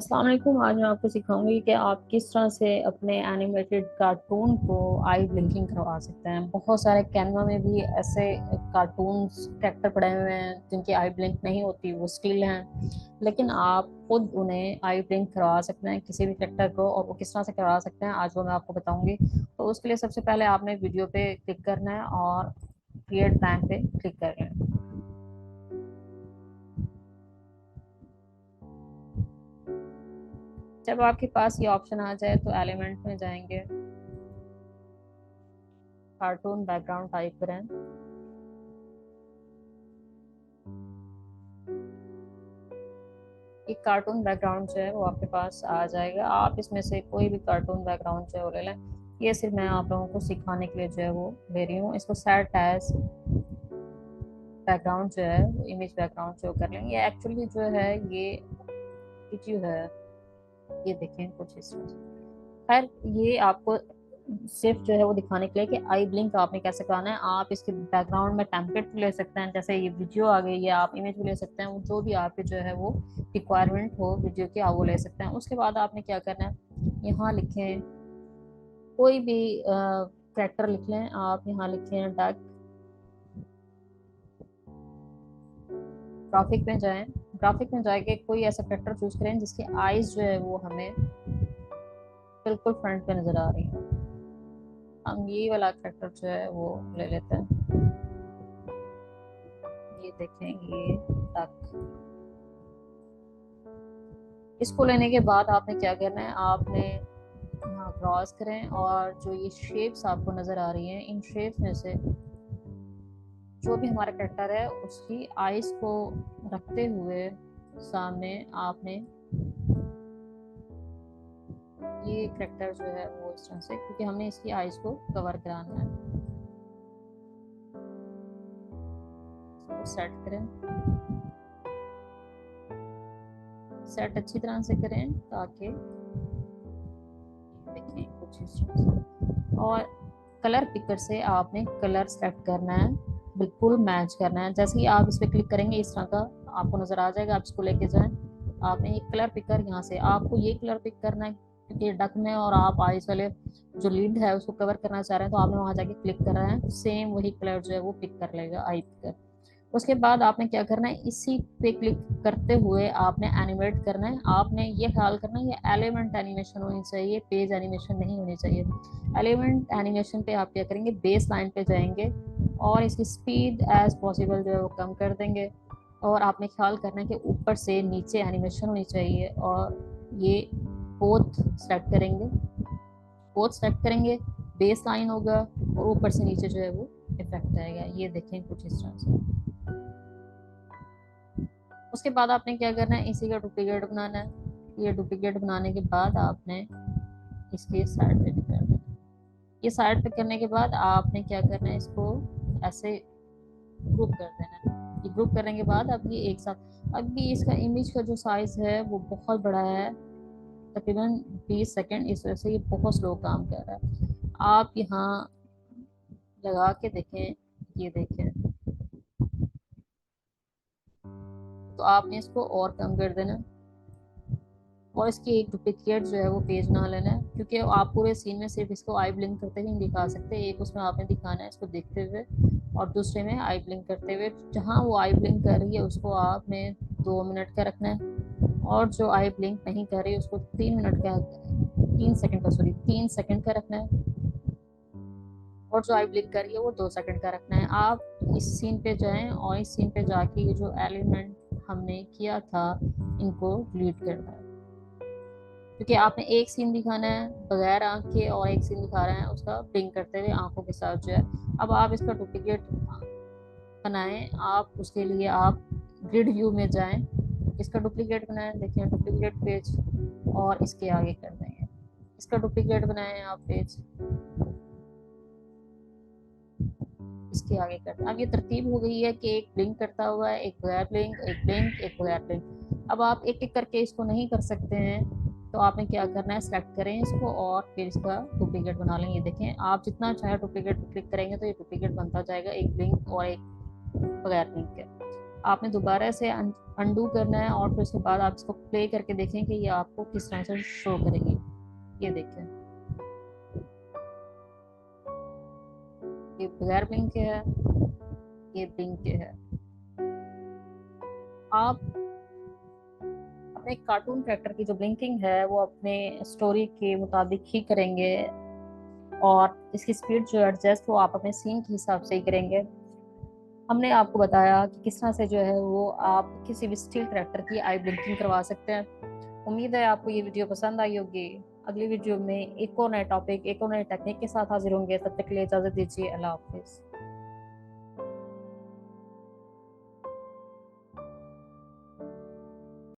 अस्सलाम वालेकुम। आज मैं आपको सिखाऊंगी कि आप किस तरह से अपने एनिमेटेड कार्टून को आई ब्लिंकिंग करवा सकते हैं। बहुत सारे कैनवा में भी ऐसे कार्टून्स कैरेक्टर पड़े हुए हैं जिनकी आई ब्लिंक नहीं होती, वो स्टिल हैं, लेकिन आप खुद उन्हें आई ब्लिंक करवा सकते हैं किसी भी कैरेक्टर को। और वो किस तरह से करवा सकते हैं आज वो मैं आपको बताऊंगी। तो उसके लिए सबसे पहले आपने वीडियो पे क्लिक करना है और क्रिएट बैंक पे क्लिक करना है। जब आपके पास ये ऑप्शन आ जाए तो एलिमेंट में जाएंगे, कार्टून बैकग्राउंड टाइप करें। एक कार्टून बैकग्राउंड जो है वो आपके पास आ जाएगा। आप इसमें से कोई भी कार्टून बैकग्राउंड जो है वो ले लें। ये सिर्फ मैं आप लोगों को सिखाने के लिए जो है वो ले रही हूँ। इसको सेट एज बैकग्राउंड जो है वो इमेज बैकग्राउंड शो कर लेंगे। ये एक्चुअली जो है ये वीडियो है, ये देखें कुछ इस तरह से। खैर, ये आपको सिर्फ जो है वो दिखाने के लिए कि आई ब्लिंक आपने कैसे कराना है। आप इसके बैकग्राउंड में टेम्पलेट भी ले सकते हैं, जैसे ये वीडियो आ गई, या आप इमेज भी ले सकते हैं। वो जो भी आपके जो है वो रिक्वायरमेंट हो वीडियो की, आप वो ले सकते हैं। उसके बाद आपने क्या करना है, यहाँ लिखें कोई भी कैरेक्टर लिख लें। आप यहाँ लिखें डक। ग्राफिक में जाएं, ग्राफिक में जाके कोई ऐसा कैरेक्टर चूज करें जिसकी आईज जो है वो हमें बिल्कुल फ्रंट पे नजर आ रही है। हम ये वाला कैरेक्टर जो है वो ले लेते हैं। ये देखें, ये तक। इसको लेने के बाद आपने क्या करना है, आपने यहाँ क्रॉस करें और जो ये शेप्स आपको नजर आ रही हैं, इन शेप्स में से जो भी हमारा कैरेक्टर है उसकी आईज को रखते हुए सामने आपने ये कैरेक्टर जो है वो इस तरह से, क्योंकि हमने इसकी आईज को कवर कराना है, इसको सेट करें। सेट अच्छी तरह से करें ताकि देखें कुछ इस तरह से। और कलर पिकर से आपने कलर सेलेक्ट करना है, बिल्कुल मैच करना है। जैसे ही आप इस पर क्लिक करेंगे इस तरह का आपको नजर आ जाएगा। आप इसको लेके जाएं। आपने एक कलर पिकर, यहाँ से आपको ये कलर पिक करना है क्योंकि डक में, और आप आइस वाले जो लीड है उसको कवर करना चाह रहे हैं तो आपने वहां जाके क्लिक कर रहे हैं, सेम वही कलर जो है वो पिक कर लेगा आई पिकर। उसके बाद आपने क्या करना है, इसी पे क्लिक करते हुए आपने एनिमेट करना है। आपने ये ख्याल करना है ये एलिमेंट एनिमेशन होनी चाहिए, पेज एनिमेशन नहीं होनी चाहिए। एलिमेंट एनिमेशन पे आप क्या करेंगे, बेस लाइन पे जाएंगे और इसकी स्पीड एज पॉसिबल जो है वो कम कर देंगे। और आपने ख्याल करना है कि ऊपर से नीचे एनिमेशन होनी चाहिए, और ये बोथ सेलेक्ट करेंगे, बोथ सेलेक्ट करेंगे, बेस लाइन होगा और ऊपर से नीचे जो है वो इफेक्ट आएगा। ये देखें कुछ इस तरह से। उसके बाद आपने क्या करना है, इसी का डुप्लीकेट बनाना है। ये डुप्लीकेट बनाने के बाद आपने इसके साइड पे भी कर देना। ये साइड पे करने के बाद आपने क्या करना है, इसको ऐसे ग्रुप कर देना है। ये ग्रुप करने के बाद अब ये एक साथ, अभी इसका इमेज का जो साइज है वो बहुत बड़ा है, तकरीबन 20 सेकेंड, इस वजह से ये बहुत स्लो काम कर रहा है। आप यहाँ लगा के देखें, ये देखें, तो आपने इसको और कम कर देना। और इसकी एक डुप्लीकेट जो है वो पेज ना लेना है, क्योंकि आप पूरे सीन में सिर्फ इसको आई ब्लिंक करते ही नहीं दिखा सकते। एक उसमें आपने दिखाना है इसको देखते हुए, और दूसरे में आई ब्लिंक करते हुए। जहाँ वो आई ब्लिंक कर रही है उसको आपने 2 मिनट का रखना है, और जो आई ब्लिंक नहीं कर रही उसको 3 मिनट का, 3 सेकंड का, सॉरी 3 सेकंड का रखना है। और जो आई ब्लिंक कर रही है वो 2 सेकंड का रखना है। आप इस सीन पे जाएं और इस सीन पे जाके ये जो एलिमेंट हमने किया था इनको डिलीट करना है, क्योंकि आपने एक सीन दिखाना है बगैर आंख के और एक सीन दिखा रहे हैं उसका ब्लिंक करते हुए आंखों के साथ जो है। अब आप इसका डुप्लीकेट बनाएं, आप उसके लिए आप ग्रिड व्यू में जाएं, इसका डुप्लीकेट बनाएं। देखिए डुप्लीकेट पेज, और इसके आगे कर देंगे, इसका डुप्लीकेट बनाएं आप पेज, इसके आगे कर दें। अब ये तरतीब हो गई है कि एक ब्लिंक करता हुआ है, एक बगैर ब्लिंक, एक ब्लिंक, एक बगैर ब्लिंक। अब आप एक एक करके इसको नहीं कर सकते हैं, तो आपने क्या करना है, सेलेक्ट करें इसको और फिर इसका डुप्लीकेट बना लें। ये देखें, आप जितना चाहे डुप्लीकेट क्लिक करेंगे तो ये डुप्लीकेट बनता जाएगा, एक ब्लिंक और एक बगैर ब्लिंक के। आपने दोबारा से अंडू करना है और फिर उसके बाद आप इसको प्ले करके देखें कि ये आपको किस तरह से शो करेगी। ये देखें, ये बगैर ब्लिंक के है, ये ब्लिंक के है। आप अपने कार्टून कैरेक्टर की जो ब्लिंकिंग है वो अपने स्टोरी के मुताबिक ही करेंगे, और इसकी स्पीड जो एडजस्ट वो आप अपने सीन के हिसाब से ही करेंगे। हमने आपको बताया कि किस तरह से जो है वो आप किसी भी स्टिल कैरेक्टर की आई ब्लिंकिंग करवा सकते हैं। उम्मीद है आपको ये वीडियो पसंद आई होगी। अगली वीडियो में एक और नए टॉपिक, एक और नए टेक्निक के साथ हाजिर होंगे। तब तक के लिए इजाजत दीजिए। अल्लाह हाफिज।